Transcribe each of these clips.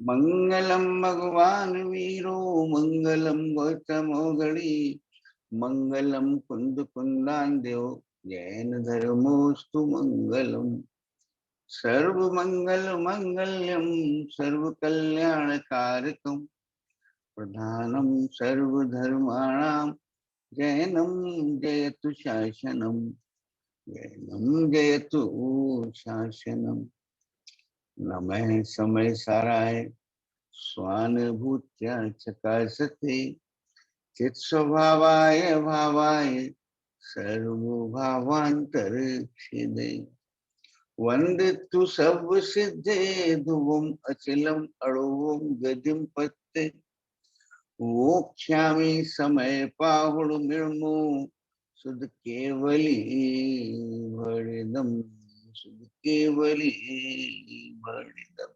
मंगलम भगवान वीरो मंगलम गौतमोगणी मंगलम कुंद कुंदान्यो जैन धर्मोस्तु मंगलम। सर्व मंगल मंगल्यम सर्व कल्याण कारकम प्रधानम सर्वधर्माणां जैनम जयतु शासनम। जैनम जयतु शासनम। नमः समय साराय स्वानुभूत्या चकासते चित स्वभावाय भावाय सर्वभावांतरिक्षिदे। वंदितु सर्व सिद्धे ध्रुवम अचिलम अड़ोम गदिम पत्ते मोक्षामि समय पाहुड़ निर्मो सुध केवली भरिदम। सुध केवली भरिदम।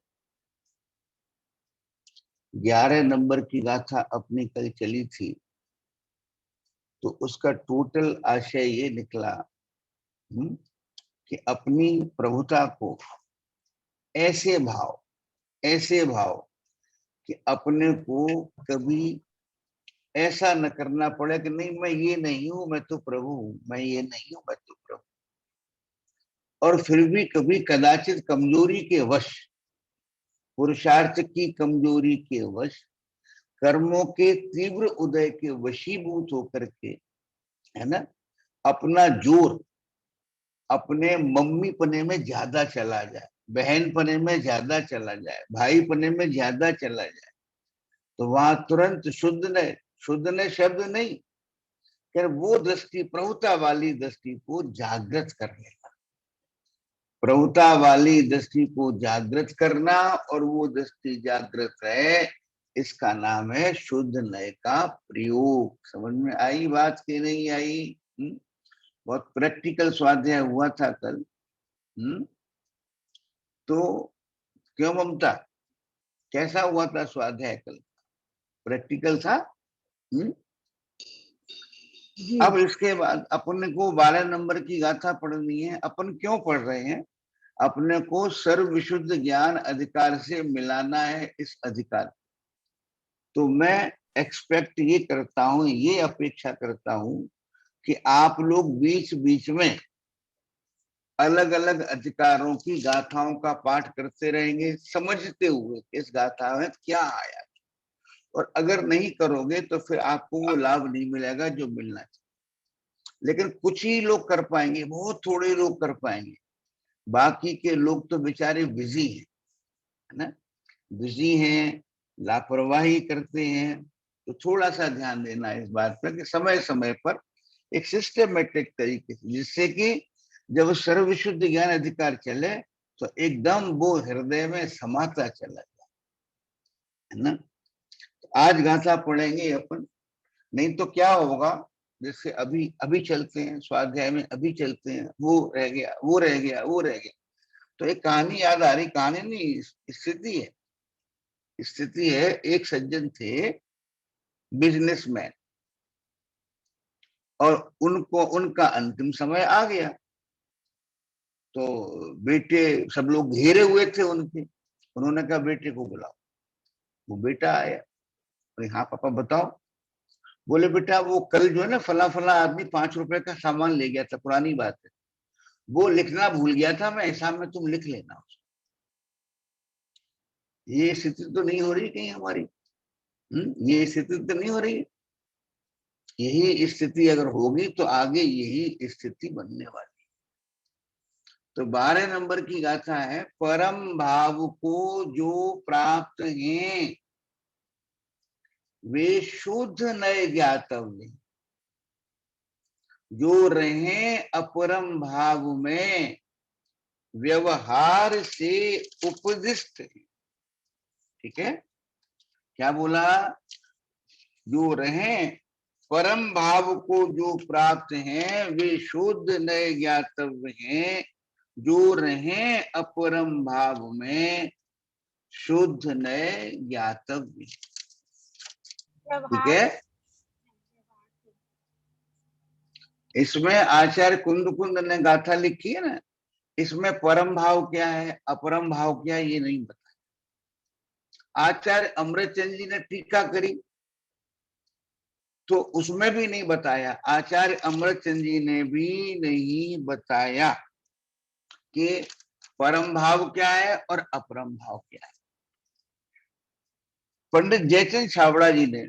11 नंबर की गाथा अपनी कल चली थी, तो उसका टोटल आशय ये निकला कि अपनी प्रभुता को ऐसे भाव कि अपने को कभी ऐसा न करना पड़े कि नहीं मैं ये नहीं हूं, मैं तो प्रभु हूं, मैं ये नहीं हूं, मैं तो प्रभु। और फिर भी कभी कदाचित कमजोरी के वश, पुरुषार्थ की कमजोरी के वश, कर्मों के तीव्र उदय के वशीभूत होकर के, है ना, अपना जोर अपने मम्मी पने में ज्यादा चला जाए, बहन पने में ज्यादा चला जाए, भाई पने में ज्यादा चला जाए, तो वहां तुरंत शुद्ध ने शब्द नहीं कर वो दृष्टि, प्रभुता वाली दृष्टि को जागृत कर लेना। प्रभुता वाली दृष्टि को जागृत करना, और वो दृष्टि जागृत है, इसका नाम है शुद्ध नय का प्रयोग। समझ में आई बात कि नहीं आई? बहुत प्रैक्टिकल स्वाध्याय हुआ था कल। तो क्यों ममता, कैसा हुआ था स्वाध्याय कल? प्रैक्टिकल था? अब इसके बाद अपन को 12 नंबर की गाथा पढ़नी है। अपन क्यों पढ़ रहे हैं? अपने को सर्व विशुद्ध ज्ञान अधिकार से मिलाना है इस अधिकार। तो मैं एक्सपेक्ट ये करता हूं, ये अपेक्षा करता हूं कि आप लोग बीच बीच में अलग अलग अधिकारों की गाथाओं का पाठ करते रहेंगे, समझते हुए इस गाथा में क्या आया। और अगर नहीं करोगे तो फिर आपको वो लाभ नहीं मिलेगा जो मिलना चाहिए। लेकिन कुछ ही लोग कर पाएंगे, बहुत थोड़े लोग कर पाएंगे। बाकी के लोग तो बेचारे बिजी हैं, है ना, बिजी हैं, लापरवाही करते हैं। तो थोड़ा सा ध्यान देना इस बात पर कि समय समय पर एक सिस्टमेटिक तरीके से, जिससे कि जब सर्वशुद्ध ज्ञान अधिकार चले तो एकदम वो हृदय में समाता चला जाए, है ना। तो आज गाथा पढ़ेंगे अपन, नहीं तो क्या होगा, जैसे अभी अभी चलते हैं स्वाध्याय में, अभी चलते हैं, वो रह गया, वो रह गया, वो रह गया। तो एक कहानी याद आ रही, कहानी नहीं, स्थिति है। स्थिति है, एक सज्जन थे, बिजनेसमैन, और उनको उनका अंतिम समय आ गया। तो बेटे सब लोग घेरे हुए थे उनके। उन्होंने कहा बेटे को बुलाओ। वो बेटा आया, बोले हाँ पापा बताओ। बोले बेटा वो कल जो है ना फला फला आदमी 5 रुपए का सामान ले गया था, पुरानी बात है, वो लिखना भूल गया था, मैं हिसाब में तुम लिख लेना। ये स्थिति तो नहीं हो रही कहीं हमारी? ये स्थिति तो नहीं हो रही। यही स्थिति अगर होगी तो आगे यही स्थिति बनने वाली। तो 12 नंबर की गाथा है, परम भाव को जो प्राप्त हैं वे शुद्ध नए ज्ञातव्य, जो रहे अपरम भाव में व्यवहार से उपदिष्ट। ठीक है, क्या बोला? जो रहे परम भाव को जो प्राप्त हैं वे शुद्ध नए ज्ञातव्य हैं, जो रहे अपरम भाव में शुद्ध नए ज्ञातव्य। ठीक है, इसमें आचार्य कुंद ने गाथा लिखी है ना, इसमें परम भाव क्या है, अपरम भाव क्या है, ये नहीं पता। आचार्य अमृतचंद जी ने टीका करी तो उसमें भी नहीं बताया, आचार्य अमृतचंद जी ने भी नहीं बताया कि परम भाव क्या है और अपरम भाव क्या है। पंडित जयचंद छाबड़ा जी ने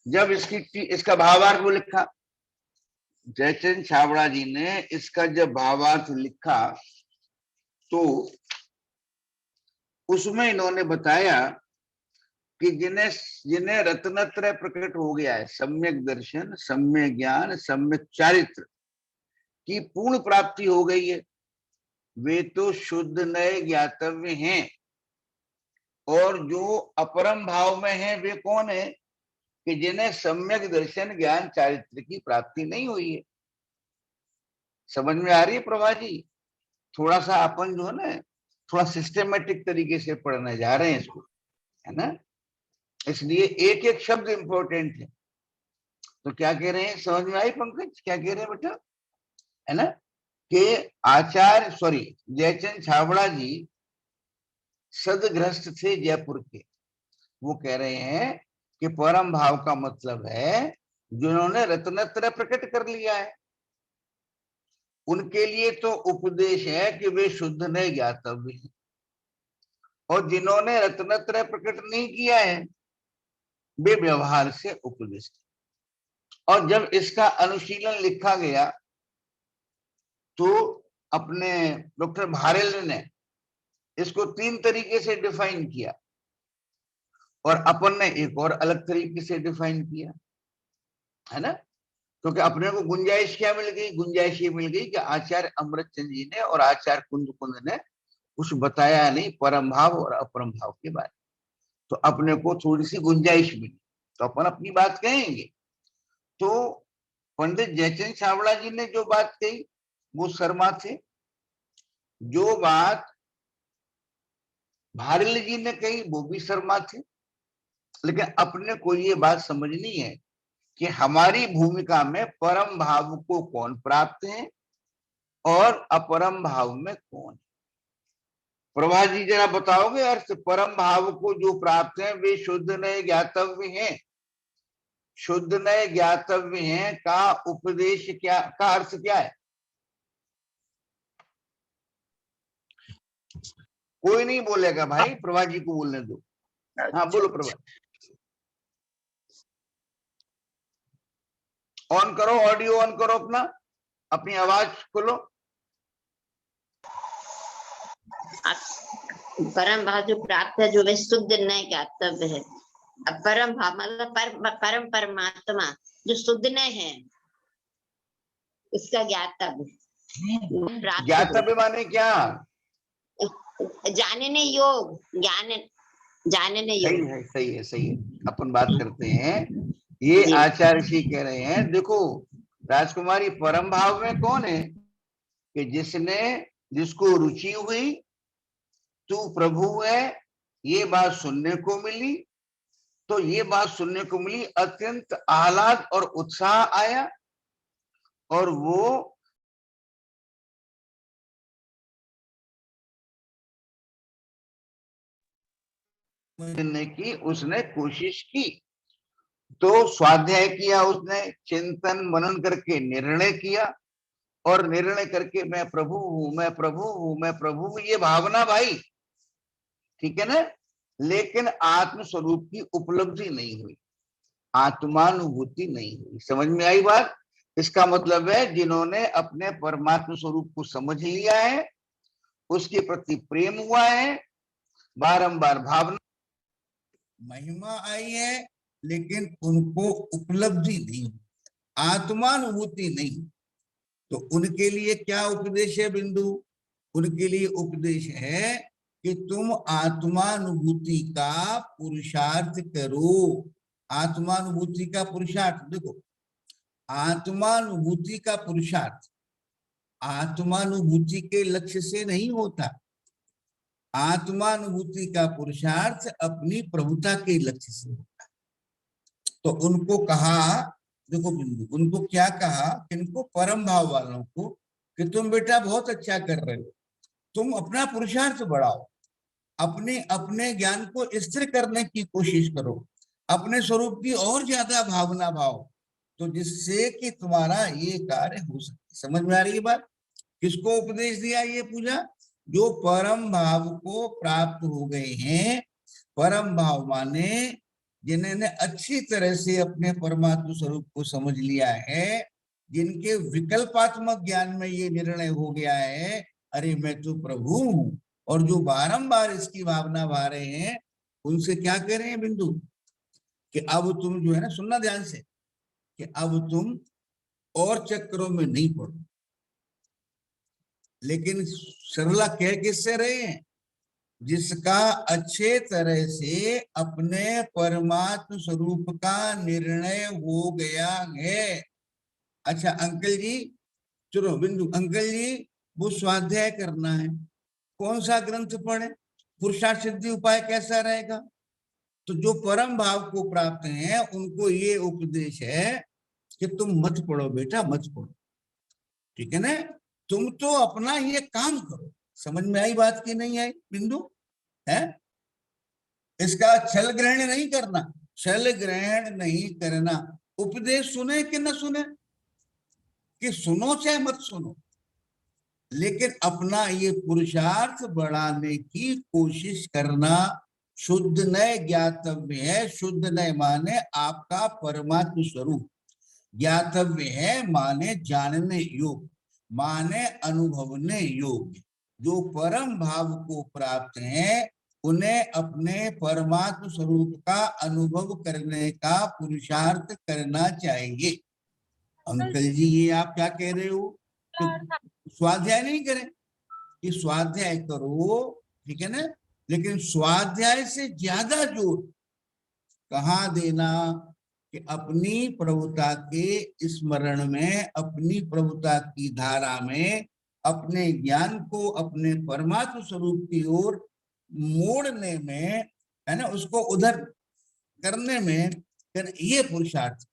जब इसका भावार्थ वो लिखा, जयचंद छाबड़ा जी ने इसका जब भावार्थ लिखा तो उसमें इन्होंने बताया कि जिन्हें जिन्हें रत्नत्रय प्रकट हो गया है, सम्यक दर्शन, सम्यक ज्ञान, सम्यक चारित्र की पूर्ण प्राप्ति हो गई है, वे तो शुद्ध नए ज्ञातव्य हैं। और जो अपरम भाव में है वे कौन है? कि जिन्हें सम्यक दर्शन, ज्ञान, चारित्र की प्राप्ति नहीं हुई है। समझ में आ रही है प्रभा जी? थोड़ा सा अपन जो है ना, थोड़ा सिस्टमेटिक तरीके से पढ़ने जा रहे हैं इसको, है ना, इसलिए एक एक शब्द इंपॉर्टेंट है। तो क्या कह रहे हैं, समझ में आई पंकज? क्या कह रहे हैं बेटा, है ना, कि आचार्य जयचंद छाबड़ा जी सदगृहस्थ थे जयपुर के। वो कह रहे हैं कि परम भाव का मतलब है जिन्होंने रत्नत्रय प्रकट कर लिया है, उनके लिए तो उपदेश है कि वे शुद्ध नए ज्ञातव्य हैं। और जिन्होंने रत्नत्रय प्रकट नहीं किया है वे व्यवहार से उपदेश। और जब इसका अनुशीलन लिखा गया तो अपने डॉक्टर भारेल ने इसको 3 तरीके से डिफाइन किया और अपन ने एक और अलग तरीके से डिफाइन किया, है ना। क्योंकि अपने को गुंजाइश क्या मिल गई? गुंजाइश ये मिल गई कि आचार्य अमृतचंद जी ने और आचार्य कुंद ने कुछ बताया नहीं परम भाव और अपरम भाव के बारे में, तो अपने को थोड़ी सी गुंजाइश मिली, तो अपन अपनी बात कहेंगे। तो पंडित जयचंद छाबड़ा जी ने जो बात कही वो शर्मा थे, जो बात भारिल जी ने कही वो भी शर्मा थे। लेकिन अपने को ये बात समझनी है कि हमारी भूमिका में परम भाव को कौन प्राप्त है और अपरम भाव में कौन। प्रभा जी जरा बताओगे अर्थ, परम भाव को जो प्राप्त है वे शुद्ध नए ज्ञातव्य हैं, शुद्ध नए ज्ञातव्य हैं का उपदेश क्या, का अर्थ क्या है? कोई नहीं बोलेगा भाई, प्रभा जी को बोलने दो। हाँ बोलो प्रभा, ऑन करो, ऑडियो ऑन करो, अपना अपनी आवाज खोलो। परम भाव जो प्राप्त है जो वे शुद्ध नए ज्ञातव्य है। अब परम भाव मतलब परम परमात्मा जो शुद्ध नए है उसका ज्ञातव्य। ज्ञातव्य माने क्या? जानने योग, जानने योग। सही है, सही है, सही है। अपन बात करते हैं, ये आचार्य जी कह रहे हैं, देखो राजकुमारी परम भाव में कौन है? कि जिसको रुचि हुई तू प्रभु है, ये बात सुनने को मिली, तो ये बात सुनने को मिली, अत्यंत आह्लाद और उत्साह आया और वो मिलने की उसने कोशिश की। तो स्वाध्याय किया उसने, चिंतन मनन करके निर्णय किया और निर्णय करके मैं प्रभु हूं, मैं प्रभु हूं, मैं प्रभु हूं, ये भावना भाई, ठीक है ना। लेकिन आत्म स्वरूप की उपलब्धि नहीं हुई, आत्मानुभूति नहीं हुई। समझ में आई बात? इसका मतलब है जिन्होंने अपने परमात्मा स्वरूप को समझ लिया है, उसके प्रति प्रेम हुआ है, बारंबार भावना महिमा आई है, लेकिन उनको उपलब्धि नहीं, आत्मानुभूति नहीं। तो उनके लिए क्या उपदेश है बिंदु? उनके लिए उपदेश है कि तुम आत्मानुभूति का पुरुषार्थ करो। आत्मानुभूति का पुरुषार्थ देखो, आत्मानुभूति का पुरुषार्थ आत्मानुभूति के लक्ष्य से नहीं होता। आत्मानुभूति का पुरुषार्थ अपनी प्रभुता के लक्ष्य से होता। तो उनको कहा, देखो बिंदु, उनको क्या कहा, इनको परम भाव वालों को कि तुम बेटा बहुत अच्छा कर रहे हो, तुम अपना पुरुषार्थ बढ़ाओ, अपने अपने ज्ञान को स्थिर करने की कोशिश करो, अपने स्वरूप की और ज्यादा भावना भाव, तो जिससे कि तुम्हारा ये कार्य हो सके। समझ में आ रही है बात? किसको उपदेश दिया ये पूजा? जो परम भाव को प्राप्त हो गए हैं। परम भाव माने जिन्होंने अच्छी तरह से अपने परमात्मा स्वरूप को समझ लिया है, जिनके विकल्पात्मक ज्ञान में ये निर्णय हो गया है, अरे मैं तो प्रभु हूं, और जो बारंबार इसकी भावना भा रहे हैं, उनसे क्या कह रहे हैं बिंदु? कि अब तुम जो है ना, सुनना ध्यान से, कि अब तुम और चक्रों में नहीं पड़ो। लेकिन सरला कह किससे रहे हैं? जिसका अच्छे तरह से अपने परमात्म स्वरूप का निर्णय हो गया है। अच्छा अंकल जी, चलो बिंदु, अंकल जी वो स्वाध्याय करना है, कौन सा ग्रंथ पढ़े, पुरुषार्थ सिद्धि उपाय कैसा रहेगा? तो जो परम भाव को प्राप्त हैं उनको ये उपदेश है कि तुम मत पढ़ो बेटा, मत पढ़ो, ठीक है ना? तुम तो अपना ये काम करो। समझ में आई बात की नहीं आई बिंदु? है इसका छल ग्रहण नहीं करना, छल ग्रहण नहीं करना। उपदेश सुने कि न सुने, कि सुनो चाहे मत सुनो, लेकिन अपना ये पुरुषार्थ बढ़ाने की कोशिश करना। शुद्ध नय ज्ञातव्य है। शुद्ध नय माने आपका परमात्म स्वरूप ज्ञातव्य है, माने जानने योग्य, माने अनुभवने योग्य। जो परम भाव को प्राप्त हैं उन्हें अपने परमात्म स्वरूप का अनुभव करने का पुरुषार्थ करना चाहिए। अंकल जी ये आप क्या कह रहे हो? तो स्वाध्याय नहीं करें कि स्वाध्याय करो, ठीक है ना, लेकिन स्वाध्याय से ज्यादा जोर कहाँ देना? कि अपनी प्रभुता के स्मरण में, अपनी प्रभुता की धारा में, अपने ज्ञान को अपने परमात्म स्वरूप की ओर मोड़ने में, है ना, उसको उधर करने में, ये पुरुषार्थ।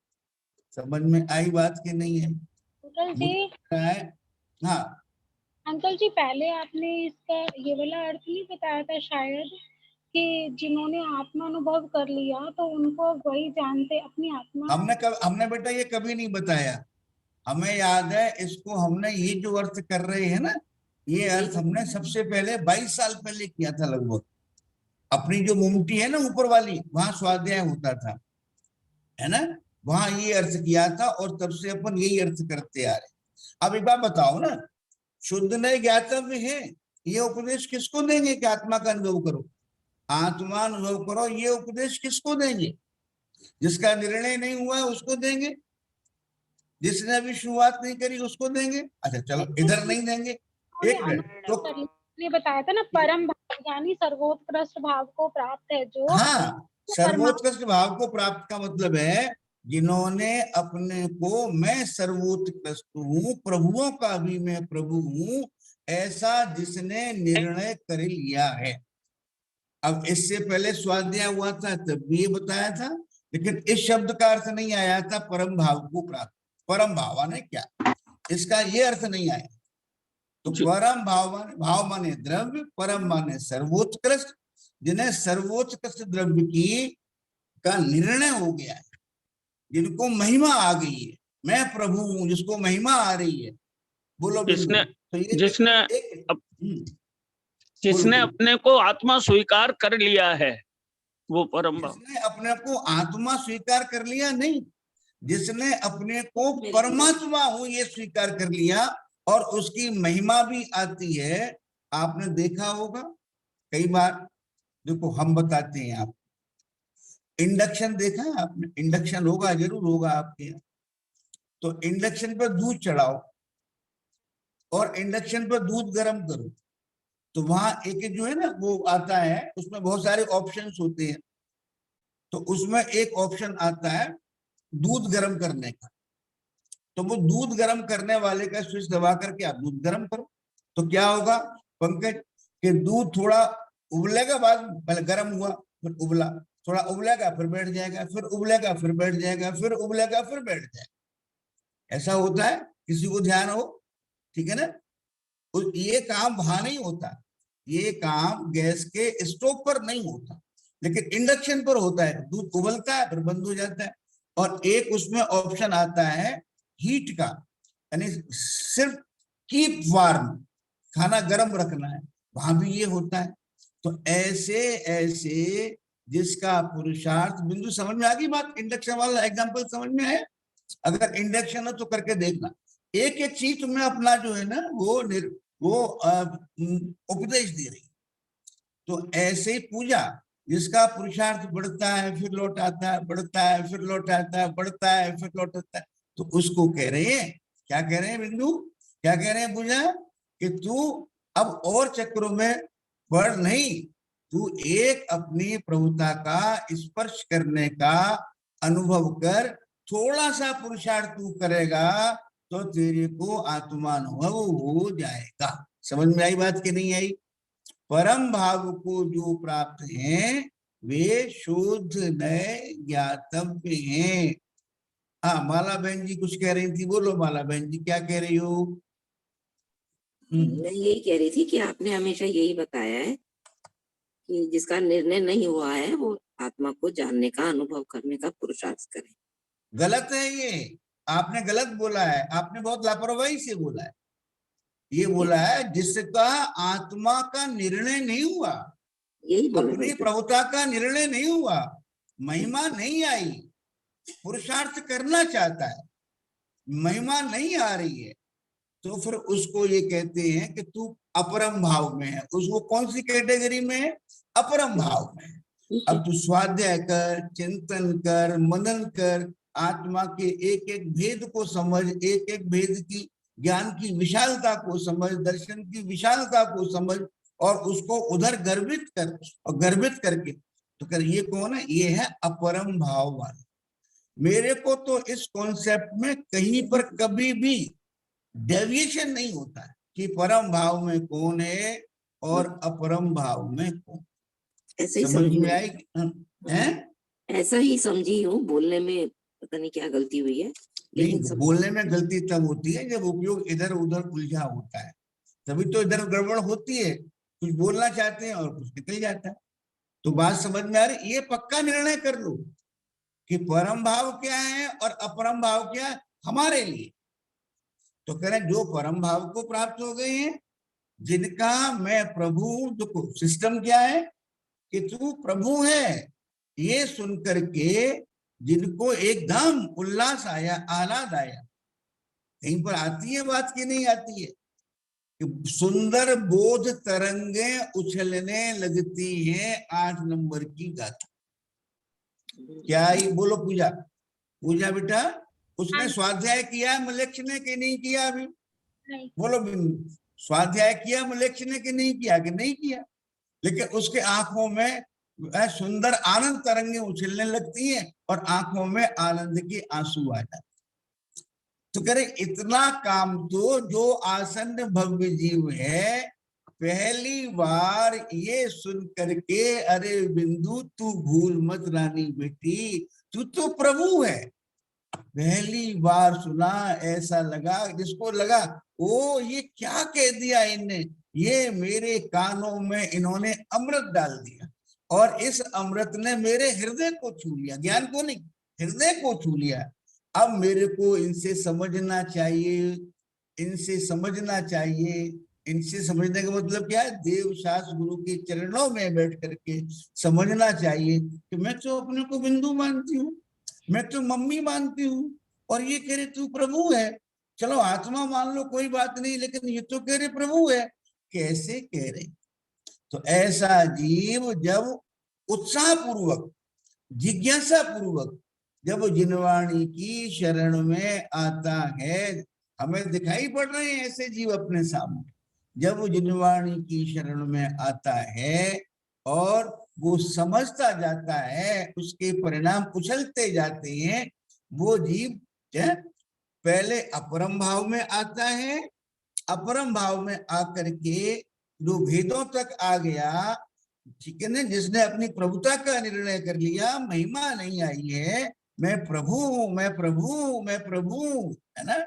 समझ में आई बात की नहीं है? अंकल जी, हाँ अंकल जी पहले आपने इसका ये वाला अर्थ नहीं बताया था शायद, कि जिन्होंने आत्मा अनुभव कर लिया तो उनको वही जानते अपनी आत्मा। हमने बेटा ये कभी नहीं बताया। हमें याद है इसको, हमने ये जो अर्थ कर रहे हैं ना, ये अर्थ हमने सबसे पहले 22 साल पहले किया था लगभग। अपनी जो मुमटी है ना ऊपर वाली, वहां स्वाध्याय होता था, है ना, वहां ये अर्थ किया था, और तब से अपन यही अर्थ करते आ रहे। अब एक बात बताओ ना, शुद्ध नए ज्ञातव्य है, ये उपदेश किसको देंगे कि आत्मा का अनुभव करो, आत्मा अनुभव करो, ये उपदेश किसको देंगे? जिसका निर्णय नहीं हुआ है उसको देंगे, जिसने अभी शुरुआत नहीं करी उसको देंगे। अच्छा चलो इधर नहीं देंगे, एक मिनट तो ने बताया था ना, परम भाव यानी सर्वोत्कृष्ट भाव को प्राप्त है जो। हाँ, सर्वोत्कृष्ट भाव को प्राप्त का मतलब है जिन्होंने अपने को मैं सर्वोत्कृष्ट हूँ, प्रभुओं का भी मैं प्रभु हूँ, ऐसा जिसने निर्णय कर लिया है। अब इससे पहले स्वाध्याय हुआ था तब भी ये बताया था, लेकिन इस शब्द का अर्थ नहीं आया था परम भाव को प्राप्त। परम भाव ने क्या, इसका ये अर्थ नहीं आया। तो परम भाव माने द्रव्य, परम माने सर्वोत्कृष्ट, जिन्हें सर्वोत्कृष्ट द्रव्य की का निर्णय हो गया है, जिनको महिमा आ गई है, मैं प्रभु हूं, जिसको महिमा आ रही है। बोलो जिसने तो ये जिसने अपने को आत्मा स्वीकार कर लिया है वो परम भाव। जिसने अपने को आत्मा स्वीकार कर लिया नहीं, जिसने अपने को परमात्मा हूं ये स्वीकार कर लिया, और उसकी महिमा भी आती है। आपने देखा होगा कई बार, देखो हम बताते हैं आप, इंडक्शन देखा है आपने? इंडक्शन होगा, जरूर होगा आपके यहाँ। तो इंडक्शन पर दूध चढ़ाओ और इंडक्शन पर दूध गर्म करो, तो वहां एक जो है ना वो आता है, उसमें बहुत सारे ऑप्शंस होते हैं। तो उसमें एक ऑप्शन आता है दूध गर्म करने का, तो वो दूध गर्म करने वाले का स्विच दबा करके आप दूध गर्म करो, तो क्या होगा पंकज, कि दूध थोड़ा उबलेगा, बाद पहले गर्म हुआ फिर उबला, थोड़ा उबलेगा फिर बैठ जाएगा, फिर उबलेगा फिर बैठ जाएगा, फिर उबलेगा फिर बैठ जाएगा। ऐसा होता है, किसी को ध्यान हो, ठीक है ना? ये काम वहां नहीं होता, ये काम गैस के स्टोव पर नहीं होता, लेकिन इंडक्शन पर होता है। दूध उबलता है फिर बंद हो जाता है, और एक उसमें ऑप्शन आता है हीट का, यानी सिर्फ कीप वार्म, खाना गर्म रखना है, वहां भी ये होता है। तो ऐसे ऐसे जिसका पुरुषार्थ, बिंदु समझ में आ गई बात? इंडक्शन वाला एग्जांपल समझ में आया? अगर इंडक्शन है तो करके देखना। एक एक चीज तुम्हें अपना जो है ना वो उपदेश दे रही। तो ऐसे ही पूजा, जिसका पुरुषार्थ बढ़ता है फिर लौट आता है, बढ़ता है फिर लौट आता है, बढ़ता है फिर लौट आता है, तो उसको कह रहे हैं, क्या कह रहे हैं बिंदु, क्या कह रहे हैं पूजा, कि तू अब और चक्रों में बढ़ नहीं, तू एक अपनी प्रभुता का स्पर्श करने का अनुभव कर, थोड़ा सा पुरुषार्थ तू करेगा तो तेरे को आत्मानुभव हो जाएगा। समझ में आई बात कि नहीं आई? परम भाव को जो प्राप्त हैं वे शुद्ध नए ज्ञातव्य हैं। हाँ, माला बहन जी कुछ कह रही थी, बोलो माला बहन जी, क्या कह रही हो? मैं यही कह रही थी कि आपने हमेशा यही बताया है कि जिसका निर्णय नहीं हुआ है वो आत्मा को जानने का, अनुभव करने का पुरुषार्थ करे। गलत है ये, आपने गलत बोला है, आपने बहुत लापरवाही से बोला है। ये बोला है जिसका आत्मा का निर्णय नहीं हुआ, यही बोला अपनी प्रभुता का निर्णय नहीं हुआ, महिमा नहीं आई, पुरुषार्थ करना चाहता है, महिमा नहीं आ रही है, तो फिर उसको ये कहते हैं कि तू अपरम भाव में है। उसको कौन सी कैटेगरी में है? अपरम भाव में है। अब तू स्वाध्याय कर, चिंतन कर, मनन कर, आत्मा के एक एक भेद को समझ, एक एक भेद की ज्ञान की विशालता को समझ, दर्शन की विशालता को समझ, और उसको उधर गर्वित कर, और गर्वित करके तो कर, ये कौन है? ये है अपरम भाव वाला। मेरे को तो इस कॉन्सेप्ट में कहीं पर कभी भी डेविएशन नहीं होता है कि परम भाव में कौन है और अपरम भाव में कौन। ऐसे ही समझ में आएगी? हैं? ऐसा ही समझी हूँ, बोलने में पता नहीं क्या गलती हुई है, लेकिन लेकिन बोलने में गलती तब होती है जब उपयोग इधर उधर उलझा होता है, तभी तो इधर गड़बड़ होती है। कुछ बोलना चाहते हैं और कुछ निकल जाता है। तो बात समझ में आ रही? ये पक्का निर्णय कर लो कि परम भाव क्या है और अपरम भाव क्या है हमारे लिए। तो कह रहे जो परम भाव को प्राप्त हो गए हैं, जिनका मैं प्रभु, देखो सिस्टम क्या है कि तू प्रभु है, ये सुन करके जिनको एकदम उल्लास आया, आह्लाद आया, कहीं पर आती है बात की नहीं आती है कि सुंदर बोध तरंगे उछलने लगती हैं 8 नंबर की गाथा। क्या ही बोलो पूजा, पूजा बेटा उसने स्वाध्याय किया मलेक्ष ने कि नहीं किया? अभी नहीं। बोलो स्वाध्याय किया मलेक्ष ने कि नहीं किया? कि नहीं किया, लेकिन उसके आंखों में सुंदर आनंद तरंगे उछलने लगती हैं और आंखों में आनंद के आंसू आ जाते। तो कह रहे इतना काम तो जो आसन्न भव्य जीव है, पहली बार ये सुन करके, अरे बिंदु तू भूल मत रानी बेटी, तू तो प्रभु है, पहली बार सुना, ऐसा लगा, जिसको लगा ओ ये क्या कह दिया इनने, ये मेरे कानों में इन्होंने अमृत डाल दिया, और इस अमृत ने मेरे हृदय को छू लिया, ज्ञान को नहीं, हृदय को छू लिया। अब मेरे को इनसे समझना चाहिए, इनसे समझना चाहिए। इनसे समझने का मतलब क्या है? देव शास्त्र गुरु के चरणों में बैठ करके समझना चाहिए कि मैं तो अपने को बिंदु मानती हूँ, मैं तो मम्मी मानती हूँ, और ये कह रहे तू प्रभु है। चलो आत्मा मान लो कोई बात नहीं, लेकिन ये तो कह रहे प्रभु है, कैसे कह रहे? तो ऐसा जीव जब उत्साह पूर्वक, जिज्ञासा पूर्वक जब जिनवाणी की शरण में आता है, हमें दिखाई पड़ रहे हैं ऐसे जीव अपने सामने, जब जिनवाणी की शरण में आता है और वो समझता जाता है, उसके परिणाम उछलते जाते हैं, वो जीव क्या पहले अपरम भाव में आता है, अपरम भाव में आकर के जो भेदों तक आ गया, ठीक है ना, जिसने अपनी प्रभुता का निर्णय कर लिया, महिमा नहीं आई है, मैं प्रभु हूं, मैं प्रभु, मैं प्रभु, है ना,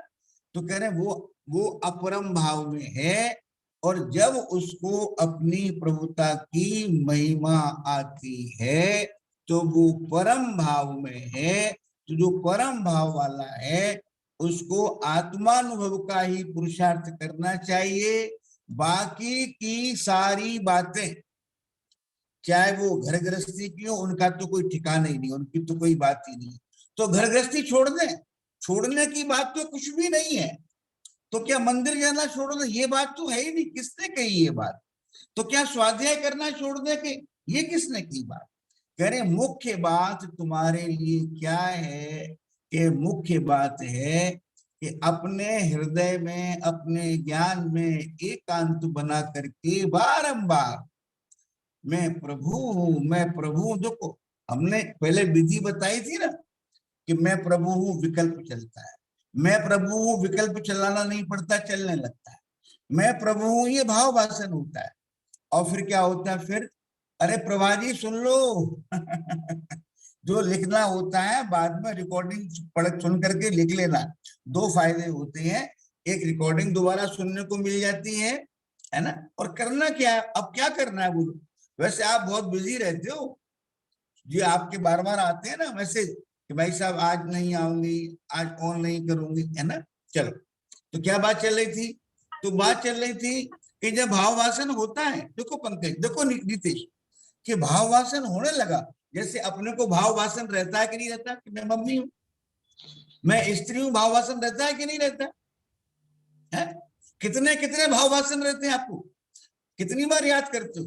तो कह रहे वो अपरम भाव में है, और जब उसको अपनी प्रभुता की महिमा आती है तो वो परम भाव में है। तो जो परम भाव वाला है उसको आत्मानुभव का ही पुरुषार्थ करना चाहिए। बाकी की सारी बातें, चाहे वो घर गृहस्थी की हो, उनका तो कोई ठिकाना ही नहीं, उनकी तो कोई बात ही नहीं। तो घर गृहस्थी छोड़ दें, छोड़ने की बात तो कुछ भी नहीं है। तो क्या मंदिर जाना छोड़ दे, ये बात तो है ही नहीं। किसने कही ये बात? तो क्या स्वाध्याय करना छोड़ दे के, ये किसने की बात? कह रहे मुख्य बात तुम्हारे लिए क्या है? कि मुख्य बात है कि अपने हृदय में, अपने ज्ञान में एकांत बना करके बारंबार मैं प्रभु हूं, मैं प्रभु हूं। देखो हमने पहले विधि बताई थी ना कि मैं प्रभु हूं, विकल्प चलता है। मैं प्रभु हूं, विकल्प चलाना नहीं पड़ता, चलने लगता है। मैं प्रभु हूं, ये भाव भाषण होता है। और फिर क्या होता है? फिर अरे प्रभा जी सुन लो जो लिखना होता है बाद में रिकॉर्डिंग पढ़ सुन करके लिख लेना। दो फायदे होते हैं, एक रिकॉर्डिंग दोबारा सुनने को मिल जाती है ना। और करना क्या है, अब क्या करना है बोलो? वैसे आप बहुत बिजी रहते हो, जी आपके बार बार आते हैं ना मैसेज कि भाई साहब आज नहीं आऊंगी, आज ऑन नहीं करूंगी, है ना। चलो, तो क्या बात चल रही थी? तो बात चल रही थी कि जब भाववासन होता है, देखो पंकज, देखो नीतीश, कि भाववासन होने लगा। जैसे अपने को भाववासन रहता है कि नहीं रहता कि मैं मम्मी हूं, मैं स्त्री हूं, भाववासन रहता है कि नहीं रहता है? कितने कितने भाववासन रहते हैं आपको, कितनी बार याद करते हो?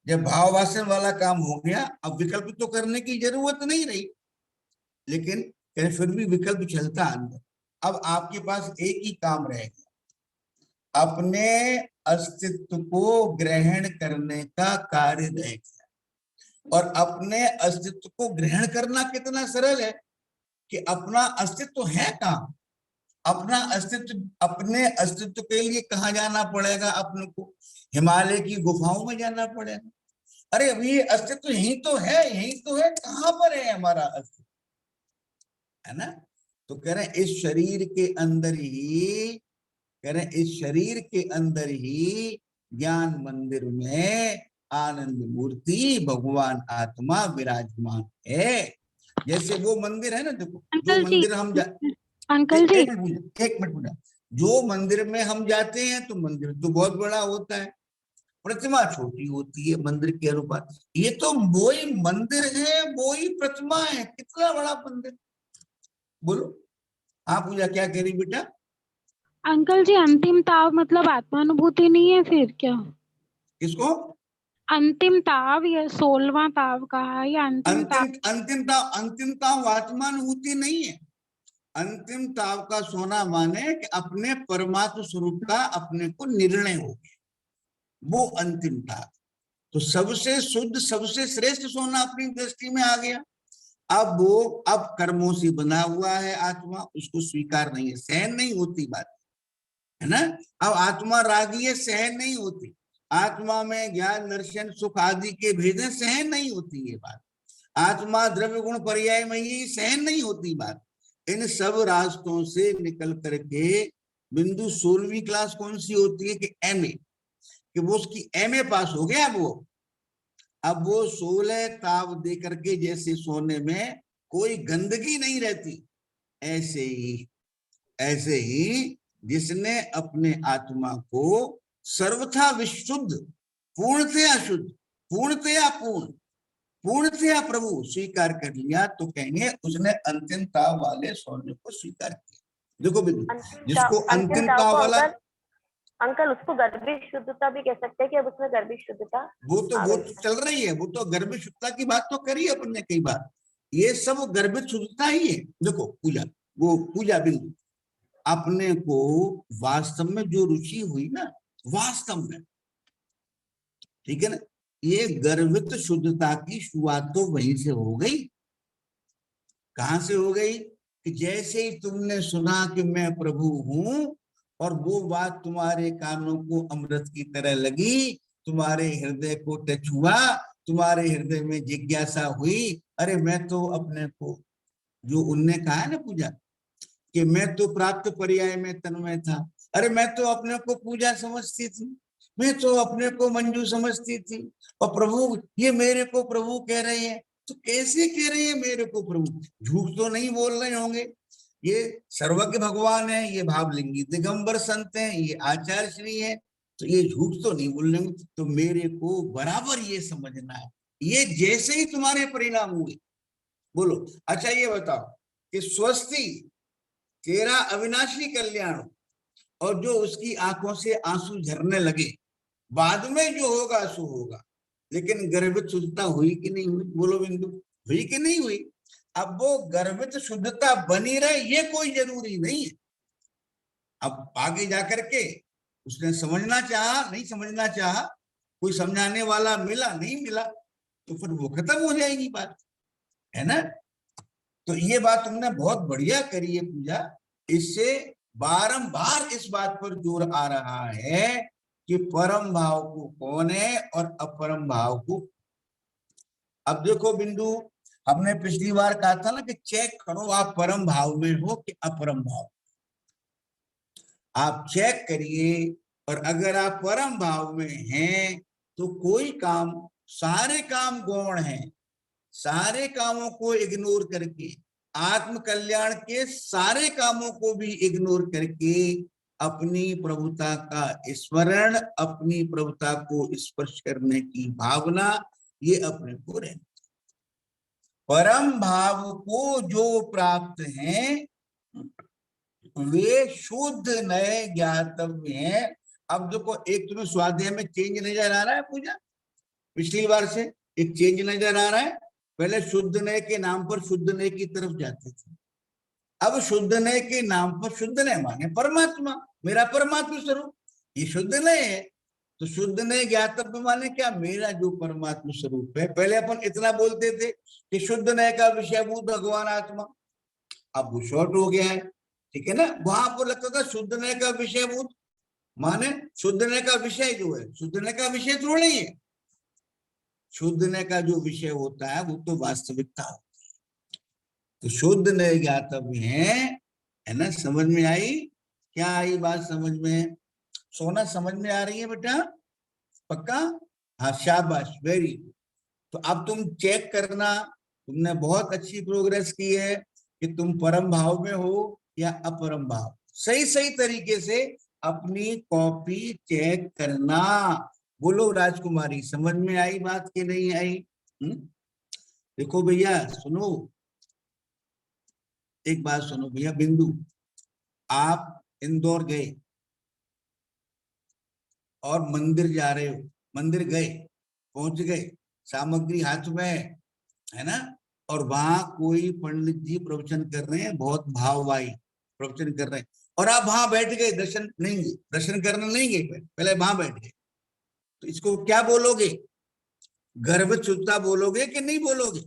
जब भाववासन वाला काम हो गया, अब विकल्प तो करने की जरूरत नहीं रही, लेकिन फिर भी विकल्प चलता अंदर। अब आपके पास एक ही काम रहेगा, अपने अस्तित्व को ग्रहण करने का कार्य रहेगा। और अपने अस्तित्व को ग्रहण करना कितना सरल है कि अपना अस्तित्व है कहाँ? अपना अस्तित्व, अपने अस्तित्व के लिए कहाँ जाना पड़ेगा? अपने को हिमालय की गुफाओं में जाना पड़ेगा। अरे अभी ये अस्तित्व यही तो है, यही तो है। कहाँ पर है हमारा अस्तित्व, है ना। तो कह रहे हैं इस शरीर के अंदर ही, कह रहे हैं इस शरीर के अंदर ही ज्ञान मंदिर में आनंद मूर्ति भगवान आत्मा विराजमान है। जैसे वो मंदिर है ना, देखो जो मंदिर हम अंकल जी, एक मिनट, जो मंदिर में हम जाते हैं तो मंदिर तो बहुत बड़ा होता है, प्रतिमा छोटी होती है मंदिर के अनुपात। ये तो वो ही मंदिर है, वो ही प्रतिमा है। कितना बड़ा मंदिर, बोलो। हाँ पूजा क्या कह रही बेटा? अंकल जी अंतिम ताव मतलब आत्मानुभूति नहीं है फिर क्या? किसको अंतिम ताव या 16वां ताव कहा या अंतिम ताव? अंतिम ताव आत्मानुभूति नहीं है। अंतिम ताव का सोना माने कि अपने परमात्म स्वरूप का अपने को निर्णय हो गया, वो अंतिम ताव। तो सबसे शुद्ध, सबसे श्रेष्ठ सोना अपनी दृष्टि में आ गया। अब वो अब कर्मों से बना हुआ है आत्मा, उसको स्वीकार नहीं है, सहन नहीं होती बात, है ना। अब आत्मा रागी है, सहन नहीं होती। आत्मा में ज्ञान दर्शन सुख आदि के भेदे, सहन नहीं होती ये बात। आत्मा द्रव्य गुण पर्याय में ही, सहन नहीं होती बात। इन सब रास्तों से निकल करके बिंदु 16वीं क्लास कौन सी होती है कि एमए, कि वो उसकी एमए पास हो गया। वो अब वो 16 ताव दे करके जैसे सोने में कोई गंदगी नहीं रहती, ऐसे ही जिसने अपने आत्मा को सर्वथा विशुद्ध, पूर्णतया शुद्ध, पूर्णतया पूर्ण, पूर्णतया प्रभु स्वीकार कर लिया, तो कहेंगे उसने अंतिम ताव वाले सोने को स्वीकार किया। देखो बिल्कुल, जिसको अंतिम ताव वाला, अंकल उसको गर्भित शुद्धता भी कह सकते हैं कि अब उसमें गर्भित शुद्धता वो तो चल रही है। वो तो गर्भित शुद्धता की बात तो करी अपन ने कई बार। ये सब गर्भित शुद्धता ही है। देखो पूजा, वो पूजा बिल्कुल अपने को वास्तव में जो रुचि हुई ना, वास्तव में, ठीक है ना, ये गर्भित शुद्धता की शुरुआत तो वहीं से हो गई। कहां से हो गई? कि जैसे ही तुमने सुना कि मैं प्रभु हूं, और वो बात तुम्हारे कानों को अमृत की तरह लगी, तुम्हारे हृदय को टच हुआ, तुम्हारे हृदय में जिज्ञासा हुई, अरे मैं तो अपने को, जो उनने कहा है ना पूजा, कि मैं तो प्राप्त पर्याय में तन्मय था, अरे मैं तो अपने को पूजा समझती थी, मैं तो अपने को मंजू समझती थी और प्रभु ये मेरे को प्रभु कह रहे हैं, तो कैसे कह रहे हैं मेरे को प्रभु? झूठ तो नहीं बोल रहे होंगे, ये सर्वज्ञ भगवान है, ये भावलिंगी दिगंबर संत हैं, ये आचार्य श्री है, तो ये झूठ तो नहीं बोल रहे होंगे, तो मेरे को बराबर ये समझना है। ये जैसे ही तुम्हारे परिणाम हुए, बोलो अच्छा ये बताओ कि स्वस्ति तेरा अविनाशी कल्याण, और जो उसकी आंखों से आंसू झरने लगे, बाद में जो होगा सो होगा, लेकिन गर्भित शुद्धता हुई कि नहीं हुई? बोलो बिंदु, हुई कि नहीं हुई? अब वो गर्भित शुद्धता बनी रहे ये कोई जरूरी नहीं है। अब आगे जाकर के उसने समझना चाहा, नहीं समझना चाहा, कोई समझाने वाला मिला नहीं मिला, तो फिर वो खत्म हो जाएगी बात, है ना? तो ये बात तुमने बहुत बढ़िया करी है पूजा। इससे बारंबार इस बात पर जोर आ रहा है कि परम भाव को कौन है और अपरम भाव को। अब देखो बिंदु, हमने पिछली बार कहा था ना कि चेक करो आप परम भाव में हो कि अपरम भाव। आप चेक करिए, और अगर आप परम भाव में हैं तो कोई काम, सारे काम गौण हैं, सारे कामों को इग्नोर करके, आत्म कल्याण के सारे कामों को भी इग्नोर करके अपनी प्रभुता का स्मरण, अपनी प्रभुता को स्पर्श करने की भावना, ये अपने को रहना। परम भाव को जो प्राप्त हैं वे शुद्ध नए ज्ञातव्य हैं। अब देखो एक तुम्हें स्वाध्याय में चेंज नजर आ रहा है पूजा, पिछली बार से एक चेंज नजर आ रहा है। पहले शुद्ध नए के नाम पर शुद्ध नए की तरफ जाते थे, अब शुद्ध नए के नाम पर शुद्ध नए माने परमात्मा, मेरा परमात्मा स्वरूप, ये शुद्ध नए है। तो शुद्ध नए ज्ञातव्य माने क्या? मेरा जो परमात्मा स्वरूप है। पहले अपन इतना बोलते थे कि शुद्ध नए का विषयभूत भगवान आत्मा, अब वो शॉर्ट हो गया है, ठीक है ना? वहां पर लगता था शुद्ध नए का विषयभूत माने शुद्ध नए का विषय जो है, शुद्ध नए का विषय थोड़ी है। शुद्ध नए का जो विषय होता है वो तो वास्तविकता होती है। तो शुद्ध नए ज्ञातव्य है ना? समझ में आई? क्या आई बात समझ में? सोना समझ में आ रही है बेटा? पक्का? हाँ शाबाश, वेरी गुड। तो अब तुम चेक करना, तुमने बहुत अच्छी प्रोग्रेस की है कि तुम परम भाव में हो या अपरम भाव। सही सही तरीके से अपनी कॉपी चेक करना। बोलो राजकुमारी, समझ में आई बात कि नहीं आई? देखो भैया सुनो, एक बात सुनो भैया बिंदु, आप इंदौर गए और मंदिर जा रहे हो, मंदिर गए, पहुंच गए, सामग्री हाथ में है ना, और वहां कोई पंडित जी प्रवचन कर रहे हैं, बहुत भाववाही प्रवचन कर रहे हैं, और आप वहां बैठ गए, दर्शन नहीं, दर्शन करने नहीं गए, पहले वहां बैठ गए, तो इसको क्या बोलोगे? गर्भ शुद्धता बोलोगे कि नहीं बोलोगे?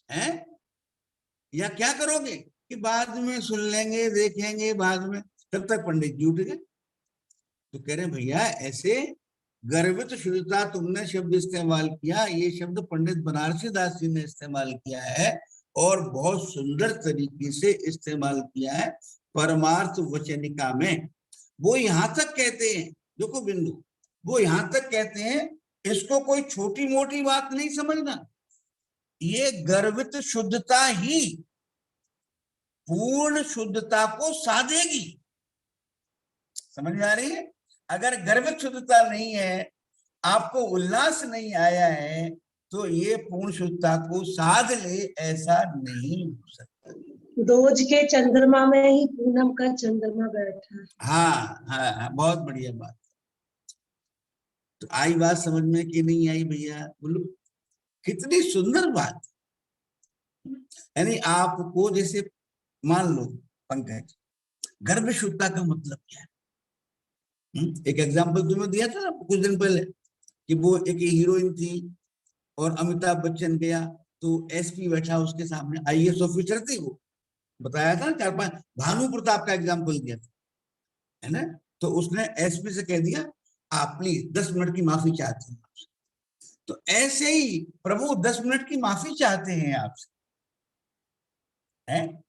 हैं? या क्या करोगे कि बाद में सुन लेंगे, देखेंगे बाद में, तब तक पंडित जी उठ गए? तो कह रहे भैया ऐसे गर्भित शुद्धता तुमने शब्द इस्तेमाल किया, ये शब्द पंडित बनारसी दास जी ने इस्तेमाल किया है और बहुत सुंदर तरीके से इस्तेमाल किया है परमार्थ वचनिका में। वो यहां तक कहते हैं, देखो बिंदु, वो यहां तक कहते हैं, इसको कोई छोटी मोटी बात नहीं समझना, ये गर्भित शुद्धता ही पूर्ण शुद्धता को साधेगी। समझ में आ रही है? अगर गर्भित शुद्धता नहीं है, आपको उल्लास नहीं आया है, तो ये पूर्ण शुद्धता को साध ले, ऐसा नहीं हो सकता। दोज के चंद्रमा में ही पूनम का चंद्रमा बैठा। हाँ हाँ, बहुत बढ़िया बात। तो आई बात समझ में कि नहीं आई भैया? बोलो, कितनी सुंदर बात। यानी आपको जैसे मान लो पंकज, गर्भ शुद्धता का मतलब क्या है? एक एग्जांपल तुम्हें दिया था ना कुछ दिन पहले कि वो एक हीरोइन थी और अमिताभ बच्चन गया तो एसपी बैठा उसके सामने, आईएएस ऑफिसर थी वो, बताया था 4-5, भानु प्रताप का एग्जांपल दिया था, है ना? तो उसने एसपी से कह दिया आप प्लीज 10 मिनट की माफी चाहते हैं आपसे। तो ऐसे ही प्रभु 10 मिनट की माफी चाहते हैं आपसे, है?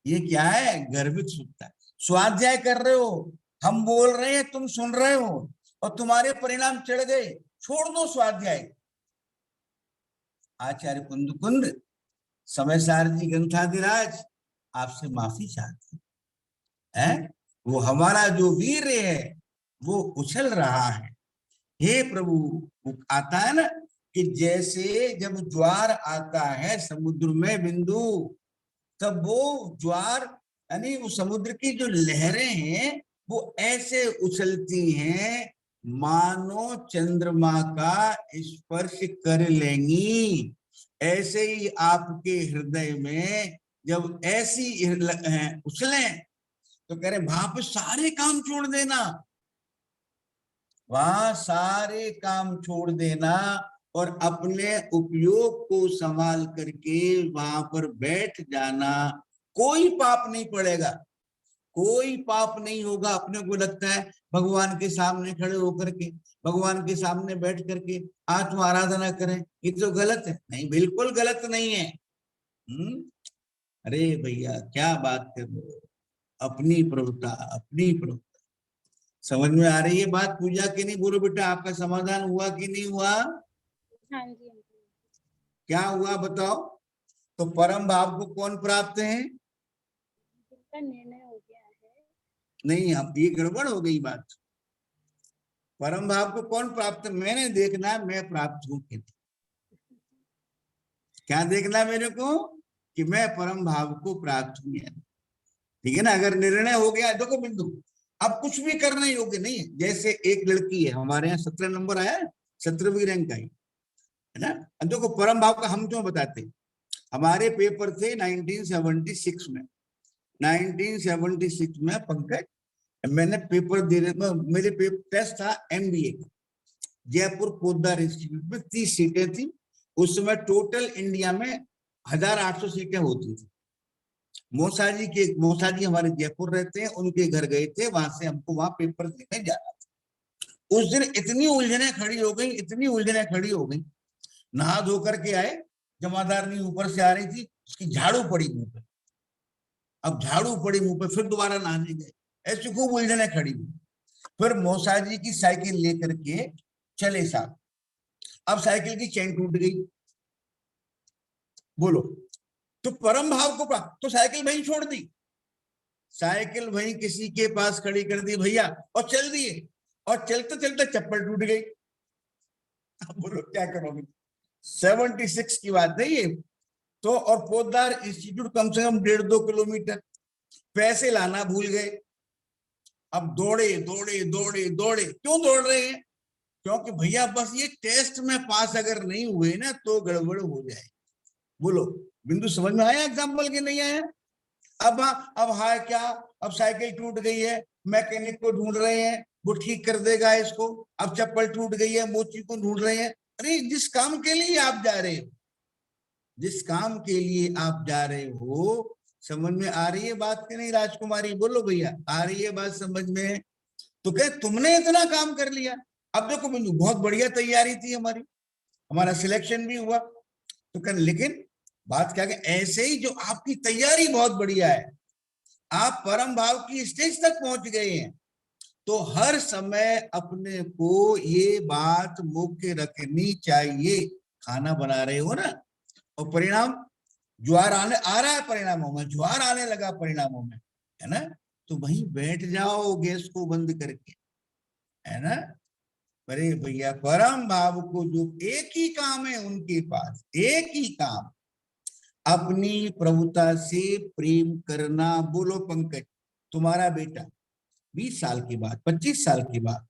ये क्या है? गर्भित शुद्धता। स्वाध्याय कर रहे हो, हम बोल रहे हैं, तुम सुन रहे हो, और तुम्हारे परिणाम चढ़ गए, छोड़ दो स्वाध्याय। आचार्य कुंद समय सार जी ग्रंथाधिराज आपसे माफी चाहते हैं। वो हमारा जो वीर है वो उछल रहा है। हे प्रभु, वो आता है ना कि जैसे जब ज्वार आता है समुद्र में बिंदु, तब वो ज्वार यानी वो समुद्र की जो लहरें हैं वो ऐसे उछलती हैं मानो चंद्रमा का स्पर्श कर लेंगी। ऐसे ही आपके हृदय में जब ऐसी उछलें तो कह रहे वहां पे सारे काम छोड़ देना, वहां सारे काम छोड़ देना और अपने उपयोग को संभाल करके वहां पर बैठ जाना। कोई पाप नहीं पड़ेगा, कोई पाप नहीं होगा। अपने को लगता है भगवान के सामने खड़े होकर के, भगवान के सामने बैठ करके आत्म आराधना करें, ये तो गलत है। नहीं, बिल्कुल गलत नहीं है। अरे भैया क्या बात कर रहे हो, अपनी प्रभुता, अपनी प्रभुता। समझ में आ रही है बात पूजा की? नहीं बोलो बेटा, आपका समाधान हुआ कि नहीं हुआ? हाँ जी। क्या हुआ बताओ? तो परम भाव को कौन प्राप्त है? जिसका निर्णय हो गया है। नहीं, अब ये गड़बड़ हो गई बात। परम भाव को कौन प्राप्त? मैंने देखना मैं प्राप्त हूं कि क्या देखना मेरे को कि मैं परम भाव को प्राप्त हूं। ठीक है ना? अगर निर्णय हो गया, देखो बिंदु, अब कुछ भी करने योग्य नहीं है। जैसे एक लड़की है हमारे यहाँ 17 नंबर आया, 17वीं रैंक आई है ना। देखो परम भाव का हम क्यों बताते, हमारे पेपर थे 1976 में। 1976 में पंकज मैंने पेपर दे रहे, मेरे पेपर टेस्ट था MBA का, जयपुर पोद्दार इंस्टीट्यूट में 30 सीटें थी। उस समय टोटल इंडिया में 1800 सीटें होती थी। मौसा जी हमारे जयपुर रहते हैं, उनके घर गए थे, वहां से हमको वहां पेपर देने जाना था। उस दिन इतनी उलझने खड़ी हो गई, इतनी उलझने खड़ी हो गई। नहा धो करके आए, जमादारनी ऊपर से आ रही थी, उसकी झाड़ू पड़ी मुंह पे। अब झाड़ू पड़ी मुंह पे, फिर दोबारा नहाने गए, ऐसी खूब उलझने खड़ी हुई। फिर मौसा जी की साइकिल लेकर के चले साहब। अब साइकिल की चेन टूट गई, बोलो तो परम भाव को प्राप्त, तो साइकिल वहीं छोड़ दी, साइकिल वहीं किसी के पास खड़ी कर दी भैया, और चल दिए, और चलते चलते चप्पल टूट गई। अब बोलो क्या करोगे? 76 की बात है ये तो। और पोद्दार इंस्टीट्यूट कम से कम 1.5-2 किलोमीटर, पैसे लाना भूल गए। अब दौड़े दौड़े दौड़े दौड़े, क्यों दौड़ रहे हैं? क्योंकि भैया बस ये टेस्ट में पास अगर नहीं हुए ना तो गड़बड़ हो जाए। बोलो बिंदु, समझ में आया एग्जाम्पल के नहीं आया? अब हाय क्या, अब साइकिल टूट गई है, मैकेनिक को ढूंढ रहे हैं, वो ठीक कर देगा इसको। अब चप्पल टूट गई है, मोची को ढूंढ रहे हैं। अरे जिस काम के लिए आप जा रहे हो, जिस काम के लिए आप जा रहे हो, समझ में आ रही है बात कि नहीं राजकुमारी? बोलो भैया, आ रही है बात समझ में? तो क्या तुमने इतना काम कर लिया। अब देखो बिंदु, बहुत बढ़िया तैयारी थी हमारी, हमारा सिलेक्शन भी हुआ, तो कर, लेकिन बात क्या है, ऐसे ही जो आपकी तैयारी बहुत बढ़िया है, आप परम भाव की स्टेज तक पहुंच गए हैं, तो हर समय अपने को ये बात मुख्य रखनी चाहिए। खाना बना रहे हो ना, और परिणाम ज्वार आ रहा है, परिणामों में ज्वार आने लगा, परिणामों में, है ना, तो वहीं बैठ जाओ गैस को बंद करके, है ना। अरे भैया परम भाव को जो एक ही काम है उनके पास, एक ही काम, अपनी प्रभुता से प्रेम करना। बोलो पंकज, तुम्हारा बेटा 20 साल के बाद, 25 साल के बाद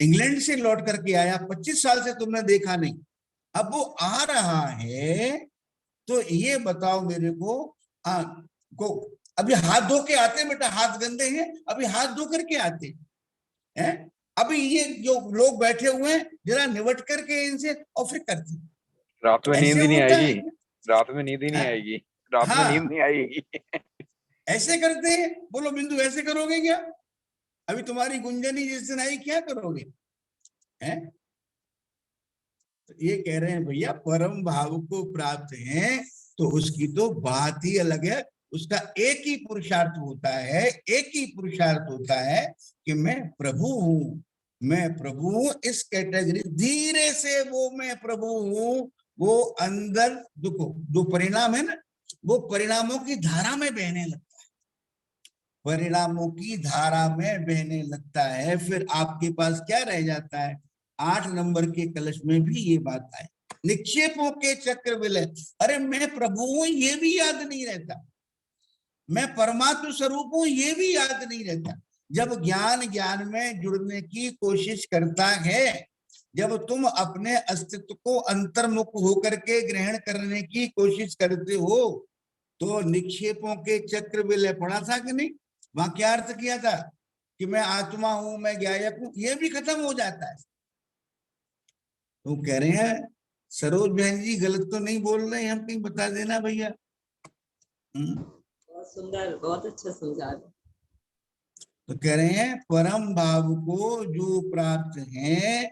इंग्लैंड से लौट करके आया, 25 साल से तुमने देखा नहीं, अब वो आ रहा है, तो ये बताओ मेरे को अभी हाथ धो के आते बेटा, हाथ गंदे हैं, अभी हाथ धो करके आते हैं। अभी ये जो लोग बैठे हुए हैं, जरा निवट करके इनसे और फिर करते। रात में नींद ही नहीं आएगी, रात में नींद ही नहीं हाँ? आएगी, रात में नींद नहीं आएगी। ऐसे करते हैं। बोलो बिंदु, ऐसे करोगे क्या? अभी तुम्हारी गुंजनी जिस दिन आई, क्या करोगे? हैं? तो ये कह रहे हैं भैया परम भाव को प्राप्त हैं, तो उसकी तो बात ही अलग है। उसका एक ही पुरुषार्थ होता है, एक ही पुरुषार्थ होता है कि मैं प्रभु हूं, मैं प्रभु हूं, इस कैटेगरी धीरे से वो मैं प्रभु हूं, वो अंदर देखो जो परिणाम है ना, वो परिणामों की धारा में बहने लगता है, परिणामों की धारा में बहने लगता है। फिर आपके पास क्या रह जाता है, 8 नंबर के कलश में भी ये बात आए, निक्षेपों के चक्र विलय। अरे मैं प्रभु हूं ये भी याद नहीं रहता, मैं परमात्म स्वरूप हूं ये भी याद नहीं रहता। जब ज्ञान में जुड़ने की कोशिश करता है, जब तुम अपने अस्तित्व को अंतर्मुख होकर के ग्रहण करने की कोशिश करते हो, तो निक्षेपों के चक्र विलय पढ़ा था कि नहीं, वहां क्या अर्थ किया था कि मैं आत्मा हूं, मैं ज्ञायक हूं, ये भी खत्म हो जाता है। तो कह रहे हैं सरोज बहन जी गलत तो नहीं बोल रहे हैं, हम कहीं बता देना भैया। बहुत सुंदर, बहुत अच्छा समझा रहे। तो कह रहे हैं परम भाव को जो प्राप्त हैं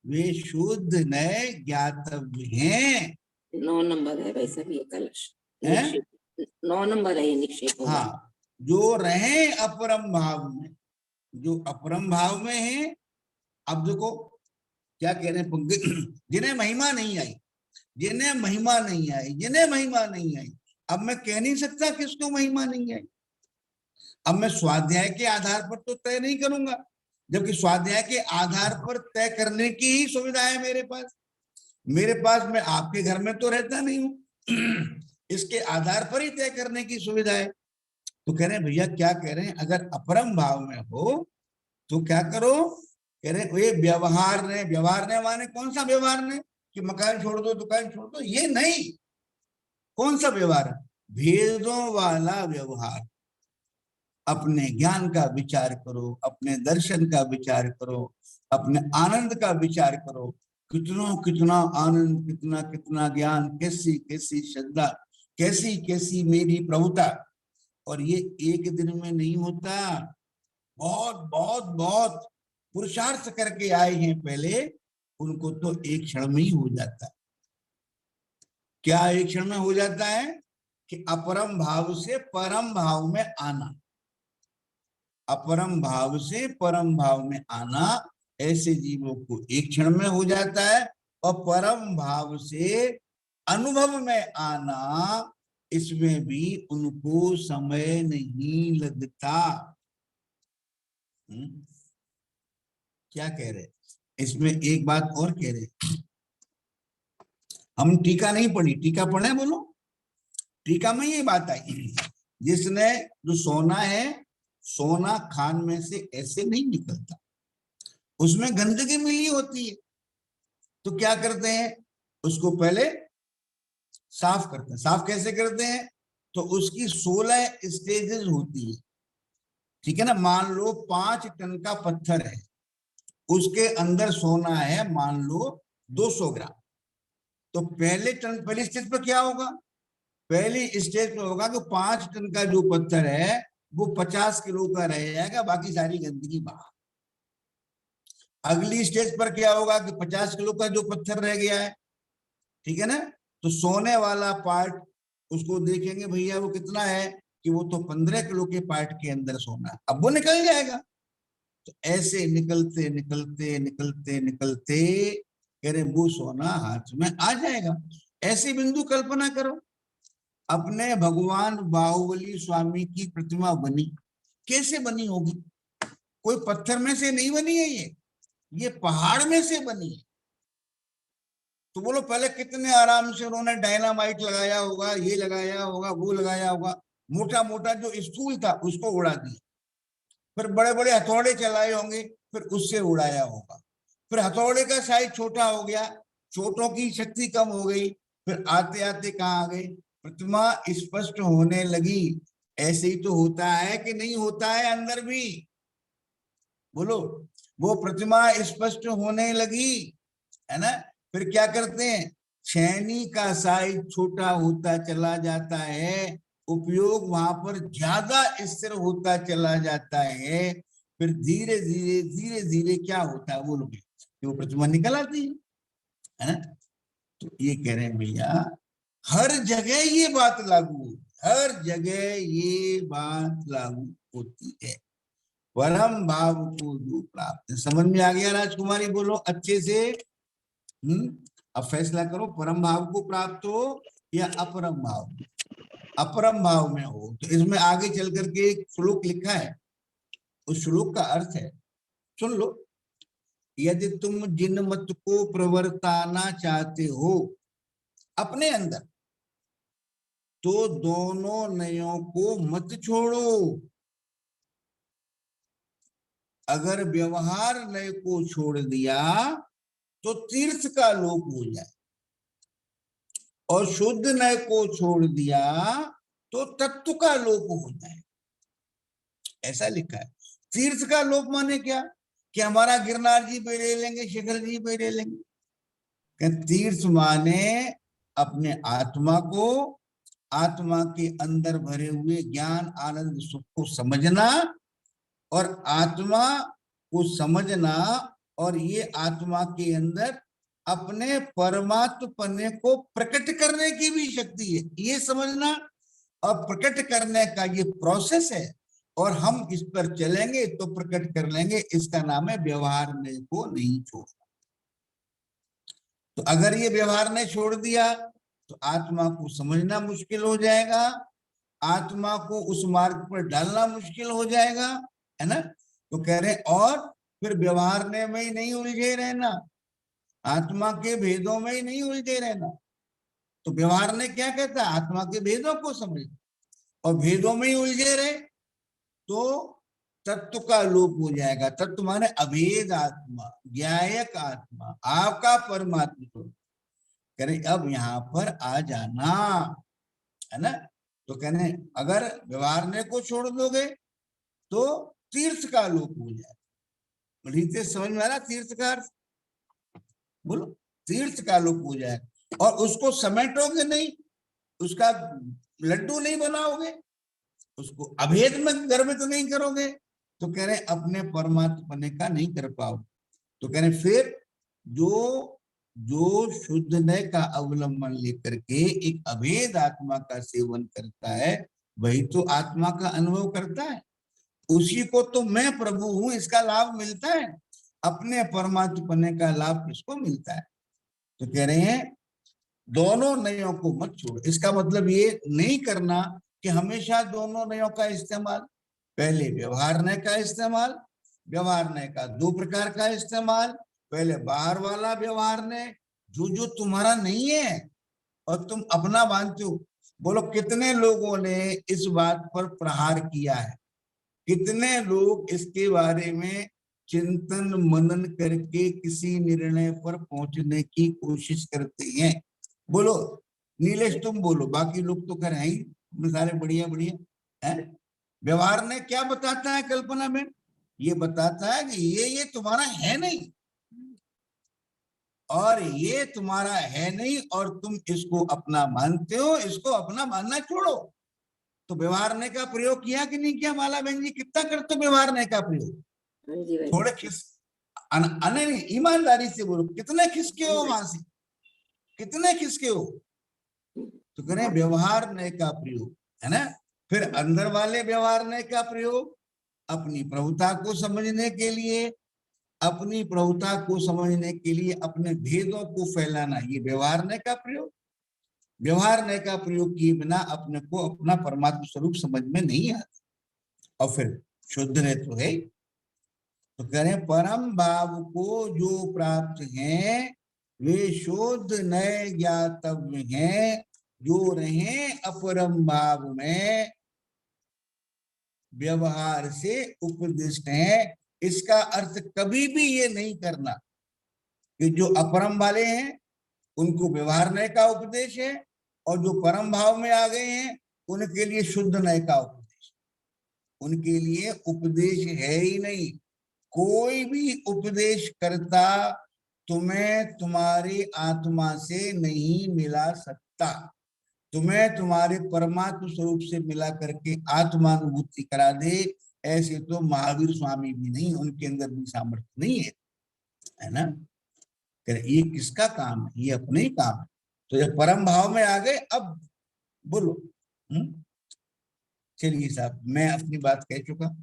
वे शुद्ध नए ज्ञातव्य हैं। 9 नंबर है वैसे भी कलश, है? 9 नंबर है ये निक्षेप। हाँ, जो रहे अपरम भाव में, जो अपरम भाव में है। अब देखो क्या कह रहे हैं पंकज, जिन्हें महिमा नहीं आई, जिन्हें महिमा नहीं आई, जिन्हें महिमा नहीं आई। अब मैं कह नहीं सकता किसको महिमा नहीं आई। अब मैं स्वाध्याय के आधार पर तो तय नहीं करूंगा, जबकि स्वाध्याय के आधार पर तय करने की ही सुविधा है मेरे पास। मेरे पास, मैं आपके घर में तो रहता नहीं हूं, इसके आधार पर ही तय करने की सुविधा है। तो कह रहे हैं भैया क्या कह रहे हैं, अगर अपरम भाव में हो तो क्या करो, कह रहे वे व्यवहार ने, व्यवहार ने माने कौन सा व्यवहार ने कि मकान छोड़ दो दुकान छोड़ दो, ये नहीं। कौन सा व्यवहार, भेदों वाला व्यवहार। अपने ज्ञान का विचार करो, अपने दर्शन का विचार करो, अपने आनंद का विचार करो। कितना कितना आनंद, कितना कितना ज्ञान, कैसी कैसी श्रद्धा, कैसी कैसी मेरी प्रभुता। और ये एक दिन में नहीं होता, बहुत बहुत बहुत पुरुषार्थ करके आए हैं पहले, उनको तो एक क्षण में ही हो जाता है। क्या एक क्षण में हो जाता है कि अपरम भाव से परम भाव में आना, अपरम भाव से परम भाव में आना, ऐसे जीवों को एक क्षण में हो जाता है। और परम भाव से अनुभव में आना, इसमें भी उनको समय नहीं लगता। क्या कह रहे, इसमें एक बात और कह रहे, हम टीका नहीं पढ़ी, टीका पढ़े बोलो। टीका में ये बात आई, जिसने जो सोना है, सोना खान में से ऐसे नहीं निकलता, उसमें गंदगी मिली होती है। तो क्या करते हैं, उसको पहले साफ करते हैं। साफ कैसे करते हैं, तो उसकी 16 स्टेजेस होती है, ठीक है ना। मान लो 5 टन का पत्थर है, उसके अंदर सोना है मान लो 200 ग्राम। तो पहली स्टेज पर क्या होगा, पहली स्टेज पर होगा कि 5 टन का जो पत्थर है वो 50 किलो का रह जाएगा, बाकी सारी गंदगी बाहर। अगली स्टेज पर क्या होगा कि 50 किलो का जो पत्थर रह गया है, ठीक है ना, तो सोने वाला पार्ट उसको देखेंगे भैया वो कितना है, कि वो तो 15 किलो के पार्ट के अंदर सोना है, अब वो निकल जाएगा। तो ऐसे निकलते निकलते निकलते निकलते कह रहे वो सोना हाथ में आ जाएगा। ऐसी बिंदु कल्पना करो, अपने भगवान बाहुबली स्वामी की प्रतिमा बनी, कैसे बनी होगी, कोई पत्थर में से नहीं बनी है, ये पहाड़ में से बनी है। तो बोलो पहले कितने आराम से उन्होंने डायनामाइट लगाया होगा, ये लगाया होगा, वो लगाया होगा, मोटा मोटा जो स्टूल था उसको उड़ा दिया, फिर बड़े बड़े हथौड़े चलाए होंगे, फिर उससे उड़ाया होगा, फिर हथौड़े का साइज छोटा हो गया, चोटों की शक्ति कम हो गई, फिर आते आते कहाँ आ गई, प्रतिमा स्पष्ट होने लगी। ऐसे ही तो होता है कि नहीं होता है, अंदर भी बोलो, वो प्रतिमा स्पष्ट होने लगी, है ना। फिर क्या करते हैं, छेनी का साइज छोटा होता चला जाता है, उपयोग वहां पर ज्यादा स्थिर होता चला जाता है, फिर धीरे धीरे धीरे धीरे क्या होता है, बोलोगे वो प्रतिमा निकल आती है ना। तो ये कह रहे हैं भैया हर जगह ये बात लागू, हर जगह ये बात लागू होती है। परम भाव को जो प्राप्त है। समझ में आ गया राजकुमारी? बोलो अच्छे से। अब फैसला करो, परम भाव को प्राप्त हो या अपरम भाव। अपरम भाव में हो तो इसमें आगे चल करके एक श्लोक लिखा है, उस श्लोक का अर्थ है, सुन लो। यदि तुम जिन मत को प्रवर्ताना चाहते हो अपने अंदर, तो दोनों नयों को मत छोड़ो। अगर व्यवहार नय को छोड़ दिया तो तीर्थ का लोप हो जाए, और शुद्ध नय को छोड़ दिया तो तत्व का लोप हो जाए, ऐसा लिखा है। तीर्थ का लोप माने क्या? कि हमारा गिरनार जी पे ले लेंगे, शिखर जी पे ले लेंगे। तीर्थ माने अपने आत्मा को, आत्मा के अंदर भरे हुए ज्ञान आनंद सुख को समझना, और आत्मा को समझना, और ये आत्मा के अंदर अपने परमात्मपने को प्रकट करने की भी शक्ति है, ये समझना। और प्रकट करने का ये प्रोसेस है, और हम इस पर चलेंगे तो प्रकट कर लेंगे। इसका नाम है व्यवहार ने को नहीं छोड़ना। तो अगर ये व्यवहार ने छोड़ दिया तो आत्मा को समझना मुश्किल हो जाएगा, आत्मा को उस मार्ग पर डालना मुश्किल हो जाएगा, है ना। तो कह रहे, और फिर व्यवहार ने में ही नहीं उलझे रहना, आत्मा के भेदों में ही नहीं उलझे रहना। तो व्यवहार ने क्या कहता है? आत्मा के भेदों को समझ, और भेदों में ही उलझे रहे तो तत्व का लोप हो जाएगा। तत्व माने अभेद आत्मा, ज्ञायक आत्मा, आपका परमात्मा। कह रहे अब यहाँ पर आ जाना, है ना। तो कहने अगर व्यवहार ने को छोड़ दोगे तो तीर्थ का लोप हो जाएगा। रीते समझ में आ रहा तीर्थ का अर्थ? बोलो, तीर्थ का लोप हो जाएगा। और उसको समेटोगे नहीं, उसका लड्डू नहीं बनाओगे, उसको अभेद में गर्भित नहीं करोगे, तो कह रहे अपने परमात्मा का नहीं कर पाओगे। तो कह रहे फिर जो शुद्ध नय का अवलंबन लेकर के एक अभेद आत्मा का सेवन करता है, वही तो आत्मा का अनुभव करता है। उसी को तो मैं प्रभु हूं इसका लाभ मिलता है, अपने परमात्मा का लाभ किसको मिलता है। तो कह रहे हैं दोनों नयों को मत छोड़ो। इसका मतलब ये नहीं करना कि हमेशा दोनों नयों का इस्तेमाल, पहले व्यवहार नय का इस्तेमाल, व्यवहार नय का दो प्रकार का इस्तेमाल। पहले बाहर वाला व्यवहार नय जो तुम्हारा नहीं है और तुम अपना मानते हो। बोलो कितने लोगों ने इस बात पर प्रहार किया है, कितने लोग इसके बारे में चिंतन मनन करके किसी निर्णय पर पहुंचने की कोशिश करते हैं। बोलो नीलेश, तुम बोलो, बाकी लोग तो कर ही सारे बढ़िया बढ़िया है। व्यवहार ने क्या बताता है कल्पना में? ये बताता है कि ये तुम्हारा है नहीं, और ये तुम्हारा है नहीं, और तुम इसको अपना मानते हो, इसको अपना मानना छोड़ो। तो व्यवहार ने का प्रयोग किया कि नहीं किया माला बहन जी? कितना करते व्यवहार ने का प्रयोग? थोड़े ईमानदारी से बोलो, कितने खिसके हो वहां से, कितने खिसके हो? तो करें व्यवहार नय का प्रयोग, है ना। फिर अंदर वाले व्यवहार नय का प्रयोग अपनी प्रभुता को समझने के लिए, अपनी प्रभुता को समझने के लिए अपने भेदों को फैलाना, ये व्यवहार नय का प्रयोग। व्यवहार नय का प्रयोग किए बिना अपने को अपना परमात्मा स्वरूप समझ में नहीं आता। और फिर शुद्ध नय तो है। तो कह रहे परम भाव को जो प्राप्त हैं वे शुद्ध नय ज्ञातव्य हैं, जो रहे अपरम भाव में व्यवहार से उपदिष्ट है। इसका अर्थ कभी भी ये नहीं करना कि जो अपरम वाले हैं उनको व्यवहार नय का उपदेश है, और जो परम भाव में आ गए हैं उनके लिए शुद्ध नय का उपदेश। उनके लिए उपदेश है ही नहीं। कोई भी उपदेश करता तुम्हें तुम्हारी आत्मा से नहीं मिला सकता। तुम्हें तुम्हारे परमात्मा स्वरूप से मिला करके आत्मानुभूति करा दे, ऐसे तो महावीर स्वामी भी नहीं, उनके अंदर भी सामर्थ्य नहीं है ना। ये किसका काम है? ये अपने ही काम है। तो जब परम भाव में आ गए, अब बोलो। चलिए साहब, मैं अपनी बात कह चुका।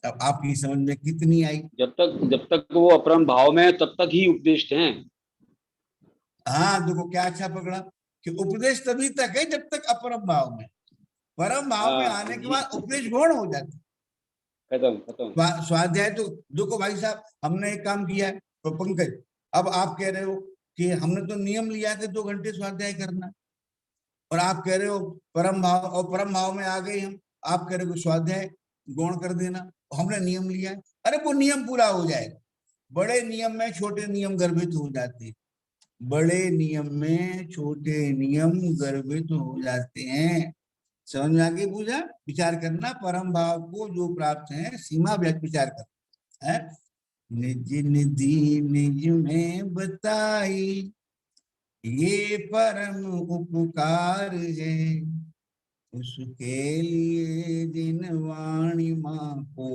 अब आपकी समझ में कितनी आई? जब तक वो अपरम भाव में है तब तक ही उपदिष्ट हैं। हाँ देखो क्या अच्छा पकड़ा कि उपदेश तभी तक है जब तक अपरम भाव में, परम भाव में आने के बाद उपदेश गौण हो जाता है, खत्म। स्वाध्याय तो देखो भाई साहब हमने एक काम किया है तो पंकज, अब आप कह रहे हो कि हमने तो नियम लिया था 2 घंटे स्वाध्याय करना, और आप कह रहे हो परम भाव, और परम भाव में आ गए हम, आप कह रहे हो स्वाध्याय गौण कर देना, हमने नियम लिया है। अरे वो नियम पूरा हो जाएगा, बड़े नियम में छोटे नियम गर्भित हो जाते हैं, बड़े नियम में छोटे नियम गर्भित हो जाते हैं। समझ में आगे पूजा विचार करना, परम भाव को जो प्राप्त है सीमा व्यक्त विचार करना है। निज निधि निज में बताई ये परम उपकार है, उसके लिए जिन वाणी माँ को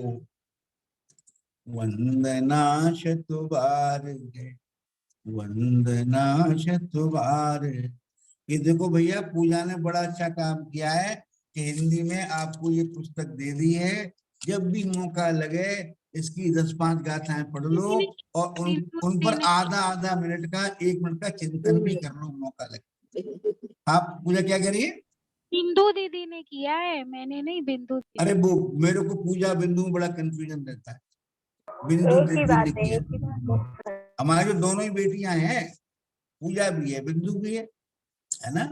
वंदना शतबार है, वंदना शतबार। ये देखो भैया पूजा ने बड़ा अच्छा काम किया है कि हिंदी में आपको ये पुस्तक दे दी है, जब भी मौका लगे इसकी 10-5 गाथाएं पढ़ लो और उन पर आधा मिनट का 1 मिनट का चिंतन भी कर लो मौका लगे। आप पूजा क्या करिए? बिंदु दीदी ने किया है, मैंने नहीं, बिंदु दीदी। अरे वो मेरे को पूजा बिंदु में बड़ा कंफ्यूजन रहता है, बिंदु दीदी ने किया। हमारी जो दोनों ही बेटियां हैं, पूजा भी है बिंदु भी है ना,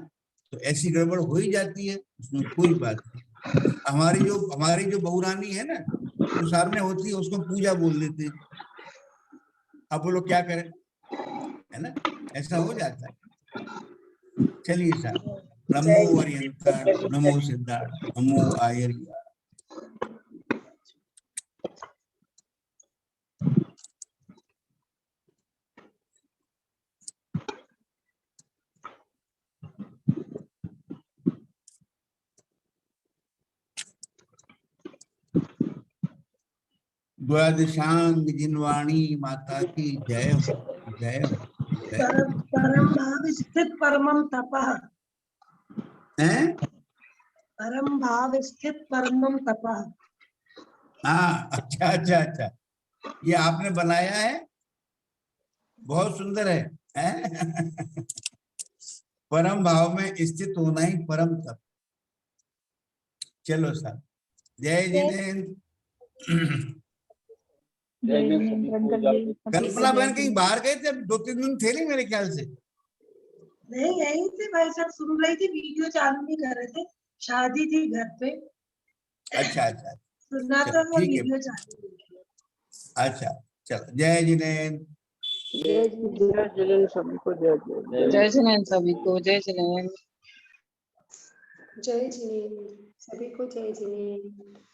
तो ऐसी गड़बड़ हो ही जाती है, उसमें कोई बात नहीं। हमारी जो बहुरानी है ना, जो सामने होती है उसको पूजा बोल देते हैं, अब वो लोग क्या करें, है ना, ऐसा हो जाता है। चलिए साहब, नमो अरिहंताण, नमो सिद्धार्थ, नमो आयर्या। द्वादशांग जिनवाणी माता की जय हो, जय हो, जय हो। परम भाव स्थित परमम तपः, हैं? परम भाव स्थित परमम तपः। हाँ अच्छा अच्छा अच्छा, ये आपने बनाया है, बहुत सुंदर है? परम भाव में स्थित होना ही परम तप। चलो साहब, जय जिनेन्द्र। कल्पना बहन कहीं बाहर गए थे, 2-3 दिन थे नहीं मेरे ख्याल से। नहीं यही थे भाई साहब, सुन रही थी, वीडियो चालू नहीं कर रहे थे, शादी थी घर पे। अच्छा अच्छा, सुना तो वो वीडियो चालू। अच्छा चलो, जय जिनेन्द्र। जय जिनेन्द्र सभी को, जय जिनेन्द्र सभी को, जय जिनेन्द्र, जय जिनेन्द्र सभी को, जय जिनेन्द्र।